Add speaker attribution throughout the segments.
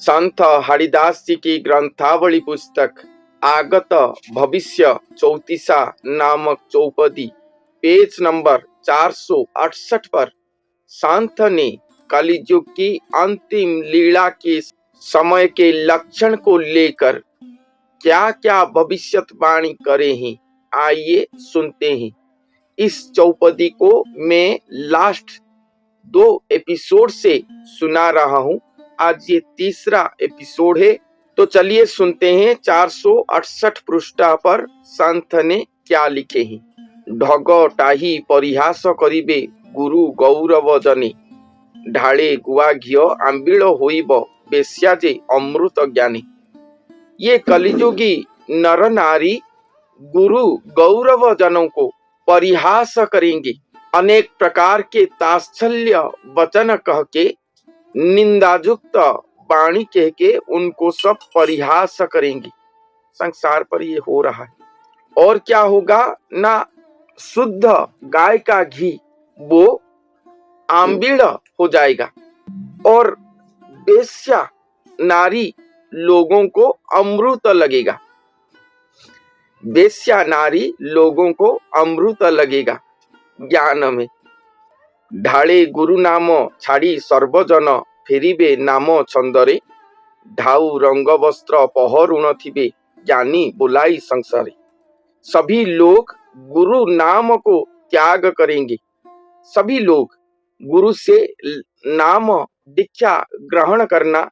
Speaker 1: संत हरिदास जी की ग्रंथावली पुस्तक आगत भविष्य चौतीसा नामक चौपदी पेज नंबर 468 पर संत ने कलियुग की अंतिम लीला के समय के लक्षण को लेकर क्या क्या भविष्यवाणी करे हैं, आइए सुनते हैं। इस चौपदी को मैं लास्ट 2 एपिसोड से सुना रहा हूं। आज ये तीसरा एपिसोड है, तो चलिए सुनते हैं 468 पृष्ठा पर संत ने क्या लिखे हैं। ढग टाही परिहास करिबे गुरु गौरव जने, ढाले गुआ घियो आंबिल होइब बेश्या जे अमृत ज्ञानी। ये कलियुगी नर नारी गुरु गौरव जनों को परिहास करेंगे, अनेक प्रकार के तात्सल्य वचन कह के, निंदायुक्त वाणी कह के उनको सब परिहास करेंगे। संसार पर ये हो रहा है। और क्या होगा ना, शुद्ध गाय का घी वो आंबिल हो जाएगा और बेश्या नारी लोगों को अमृत लगेगा। बेश्या नारी लोगों को अमृत लगेगा ज्ञान में। ढाले गुरु नाम छाड़ी सर्वजन फेरिबे नाम छंदरे, ढाऊ रंग वस्त्र पहरुण थिबे ज्ञानी बुलाई संसारे। सभी लोग गुरु नाम को त्याग करेंगे। सभी लोग गुरु से नाम दीक्षा ग्रहण करना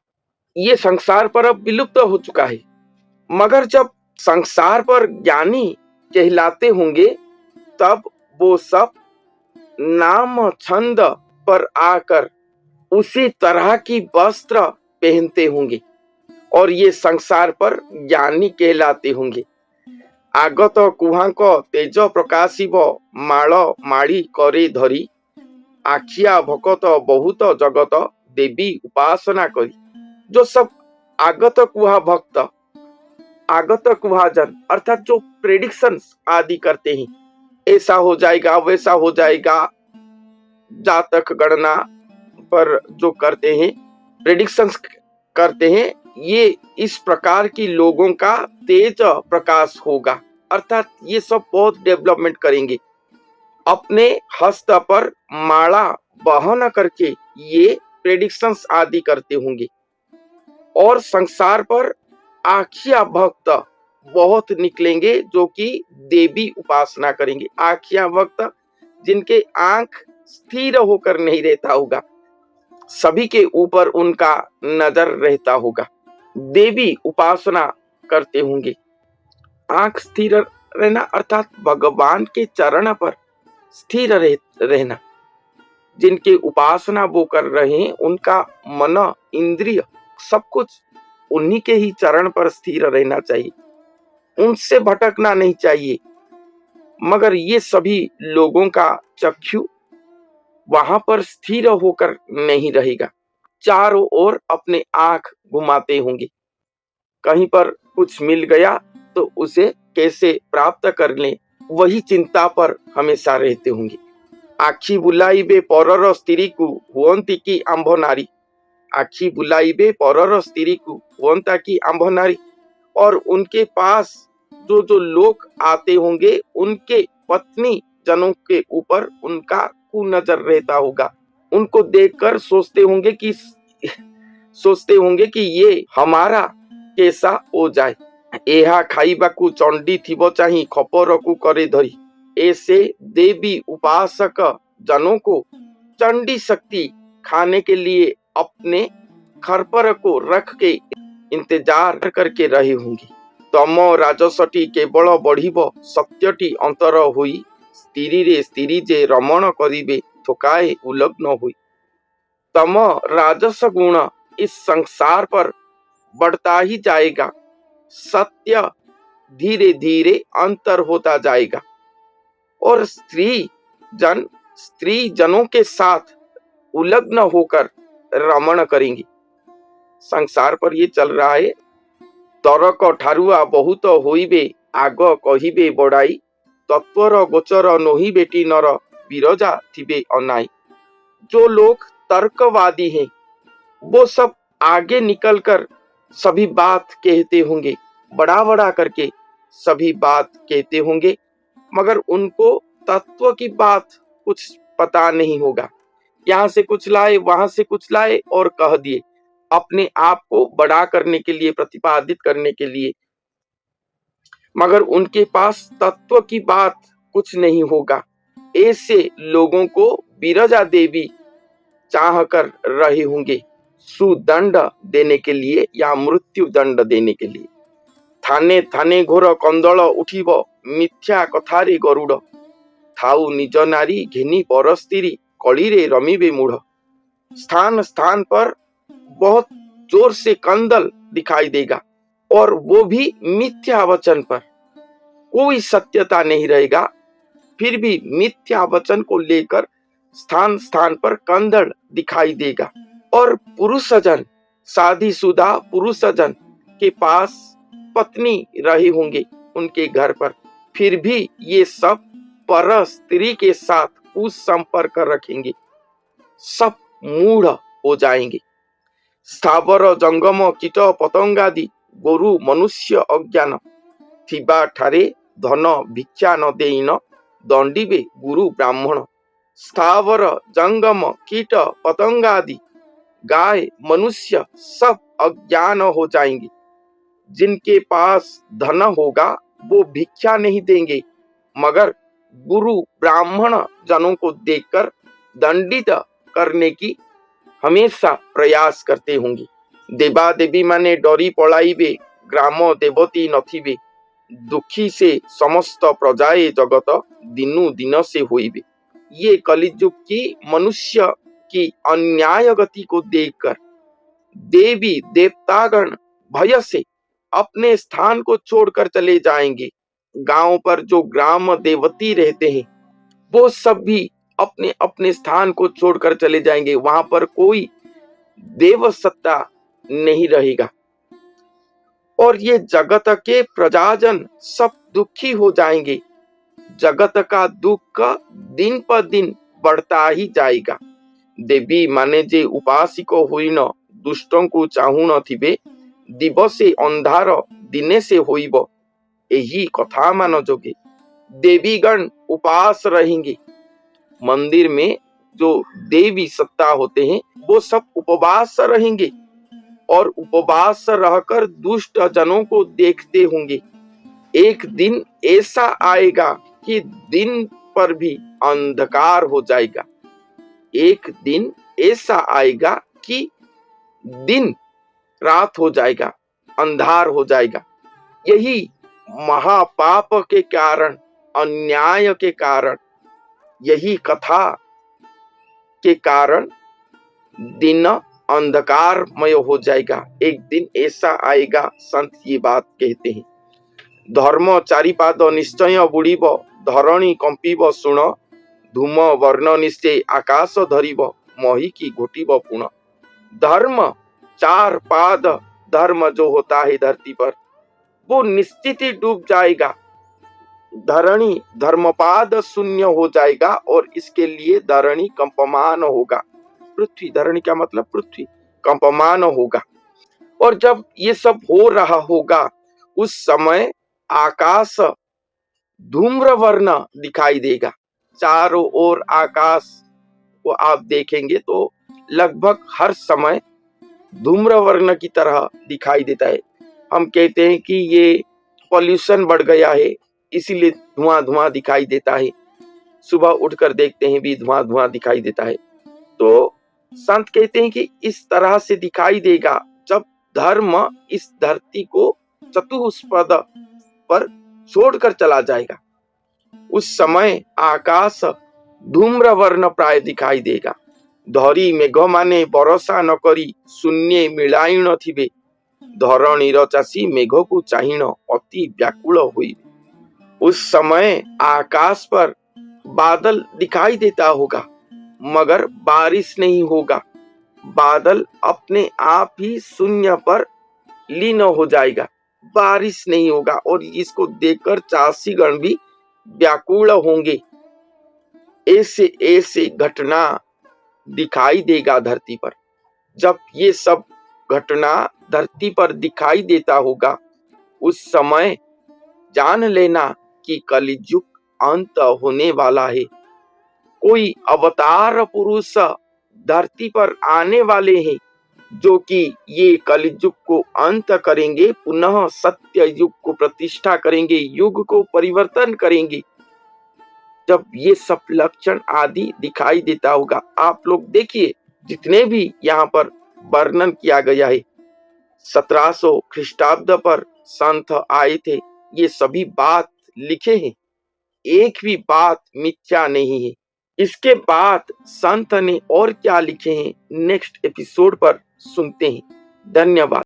Speaker 1: ये संसार पर अब विलुप्त हो चुका है। मगर जब संसार पर ज्ञानी कहलाते होंगे तब वो सब नाम छंद पर आकर उसी तरह की वस्त्र पहनते होंगे और ये संसार पर ज्ञानी कहलाते होंगे। आगत कुहांक तेज प्रकाशिब माल माड़ी करे धरी, आखिया भकत बहुत जगत देवी उपासना करी। जो सब आगत कुहा भक्त, आगत कुहाजन अर्थात जो प्रेडिक्शंस आदि करते हैं, ऐसा हो जाएगा वैसा हो जाएगा, जातक गणना पर जो करते हैं, प्रेडिक्शंस करते हैं, ये इस प्रकार की लोगों का तेज प्रकाश होगा। अर्थात ये सब बहुत डेवलपमेंट करेंगे। अपने हस्त पर माला बहन करके ये प्रेडिक्शंस आदि करते होंगे और संसार पर आखिया भक्त बहुत निकलेंगे जो कि देवी उपासना करेंगे। आखिया भक्त जिनके आंख स्थिर होकर नहीं रहता होगा, सभी के ऊपर उनका नजर रहता होगा, देवी उपासना करते होंगे। आंख स्थिर रहना अर्थात भगवान के चरण पर स्थिर रहना। जिनके उपासना वो कर रहे हैं उनका मन इंद्रिय सब कुछ उन्हीं के ही चरण पर स्थिर रहना चाहिए, उनसे भटकना नहीं चाहिए। मगर ये सभी लोगों का चक्षु वहां पर स्थिर होकर नहीं रहेगा, चारों ओर अपने आंख घुमाते होंगे। कहीं पर कुछ मिल गया तो उसे कैसे प्राप्त कर लें, वही चिंता पर हमेशा रहते होंगे। आखी बुलाइबे परर स्त्री को हुअंती की आंभ नारी, आखी बुलाइबे परर स्त्री को हुअंता की आंभ नारी। और उनके पास जो जो लोग आते होंगे उनके पत्नी जनों के ऊपर उनका कुनजर रहता होगा। उनको देखकर सोचते होंगे कि ये हमारा कैसा हो जाए। एहा खाइबाकू चंडी थिबो चाही खपरकू करे धरी, ऐसे देवी उपासक जनों को चंडी शक्ति खाने के लिए अपने खरपर को रख के इंतजार करके रही होंगी। तम राजसटी केवल बढ़िब सत्यटी अंतर हुई, स्त्री रे स्त्री जे रमण करिबे थोकाए उलग्न हुई। तम राजस गुण इस संसार पर बढ़ता ही जाएगा, सत्य धीरे धीरे अंतर होता जाएगा और स्त्री जनों के साथ उलग्न होकर रमण करेंगी। संसार पर ये चल रहा है। तरक ठारुआ बहुत होइबे आग कहिबे बड़ाई, तत्वर गोचर नोही बेटी नर बिरजा थिबे अनाई। जो लोग तर्कवादी हैं वो सब आगे निकलकर सभी बात कहते होंगे, बड़ा बड़ा करके सभी बात कहते होंगे, मगर उनको तत्व की बात कुछ पता नहीं होगा। यहाँ से कुछ लाए, वहां से कुछ लाए और कह दिए, अपने आप को बड़ा करने के लिए, प्रतिपादित करने के लिए, मगर उनके पास तत्व की बात कुछ नहीं होगा। ऐसे लोगों को विरजा देवी चाह कर रहे होंगे सुदंड देने के लिए या मृत्यु दंड देने के लिए। थाने थाने घोर कंदल उठिब मिथ्या कथारे गरुड़, थाउ निज नारी घिनी परस्त्री कलिरे रमिबे मूढ़। स्थान स्थान पर बहुत जोर से कंदल दिखाई देगा, और वो भी मिथ्या वचन पर, कोई सत्यता नहीं रहेगा, फिर भी मिथ्या वचन को लेकर स्थान स्थान पर कंदल दिखाई देगा। और पुरुषजन, शादीशुदा पुरुषजन के पास पत्नी रहे होंगे उनके घर पर, फिर भी ये सब पर स्त्री के साथ कुछ संपर्क रखेंगे, सब मूढ़ हो जाएंगे। स्थावर जंगम कीट पतंगादि गोरु मनुष्य अज्ञान, थिबा ठारे धन भिक्षा न देइन दंडिबे गुरु ब्राह्मण। स्थावर जंगम कीट पतंगादि गाय मनुष्य सब अज्ञान हो जाएंगे। जिनके पास धन होगा वो भिक्षा नहीं देंगे, मगर गुरु ब्राह्मण जनों को देखकर दंडित करने की हमेशा प्रयास करते होंगे। देवा देवी माने डरी पलाइबे, ग्राम देवती नथिबे, दुखी से समस्त प्रजाए जगत दिनु दिन से होइबे। ये कलिजुग की मनुष्य की अन्याय गति को देखकर देवी देवतागण भय से अपने स्थान को छोड़कर चले जाएंगे। गांव पर जो ग्राम देवती रहते हैं वो सब भी अपने अपने स्थान को छोड़कर चले जाएंगे, वहां पर कोई देव सत्ता नहीं रहेगा। और ये जगत के प्रजाजन सब दुखी हो जाएंगे। जगत का दुख दिन पर दिन बढ़ता ही जाएगा। देवी माने जे उपासिक होइन दुष्टों को चाहू न थिबे, दिवसे अंधार दिने से होइब, यही कथा मान जोगे। देवीगण उपास रहेंगे। मंदिर में जो देवी सत्ता होते हैं वो सब उपवास रहेंगे, और उपवास रहकर दुष्ट जनों को देखते होंगे। एक दिन ऐसा आएगा कि दिन पर भी अंधकार हो जाएगा। एक दिन ऐसा आएगा कि दिन रात हो जाएगा, अंधार हो जाएगा। यही महापाप के कारण, अन्याय के कारण, यही कथा के कारण दिन अंधकारमय हो जाएगा। एक दिन ऐसा आएगा, संत ये बात कहते हैं। धर्म चारिपाद निश्चय बुड़ीब, धरणी कंपीब सुण, धूम वर्ण निश्चय आकाश धरिब, मही की घोटिब पुण। धर्म चार पाद, धर्म जो होता है धरती पर, वो निश्चित ही डूब जाएगा। धरणी धर्मपाद शून्य हो जाएगा, और इसके लिए धरणी कंपमान होगा। पृथ्वी, धरणी का मतलब पृथ्वी, कंपमान होगा। और जब ये सब हो रहा होगा उस समय आकाश धूम्र वर्ण दिखाई देगा। चारों ओर आकाश को आप देखेंगे तो लगभग हर समय धूम्र वर्ण की तरह दिखाई देता है। हम कहते हैं कि ये पॉल्यूशन बढ़ गया है, इसीलिए धुआं धुआं दिखाई देता है। सुबह उठकर देखते हैं भी धुआं धुआं दिखाई देता है। तो संत कहते हैं कि इस तरह से दिखाई देगा जब धर्म इस धरती को चतुष्पद पर छोड़कर चला जाएगा। उस समय आकाश धूम्र वर्ण प्राय दिखाई देगा। धरी मेघ माने बरसा न करी, शून्य मिलाइण थिबे, धरणीर चाषी मेघ को चाहिण अति व्याकुल हुई। उस समय आकाश पर बादल दिखाई देता होगा, मगर बारिश नहीं होगा। बादल अपने आप ही शून्य पर लीन हो जाएगा, बारिश नहीं होगा। और इसको देखकर चाषीगण भी व्याकुल होंगे। ऐसे ऐसे घटना दिखाई देगा धरती पर। जब ये सब घटना धरती पर दिखाई देता होगा, उस समय जान लेना कि कलियुग अंत होने वाला है। कोई अवतार पुरुष धरती पर आने वाले हैं जो कि ये कलियुग को अंत करेंगे, पुनः सत्य युग को प्रतिष्ठा करेंगे, युग को परिवर्तन करेंगे। जब ये सब लक्षण आदि दिखाई देता होगा, आप लोग देखिए जितने भी यहाँ पर वर्णन किया गया है, 1700 ख्रीष्टाब्द पर संत आए थे, ये सभी बात लिखे हैं, एक भी बात मिथ्या नहीं है। इसके बाद संत ने और क्या लिखे हैं नेक्स्ट एपिसोड पर सुनते हैं। धन्यवाद।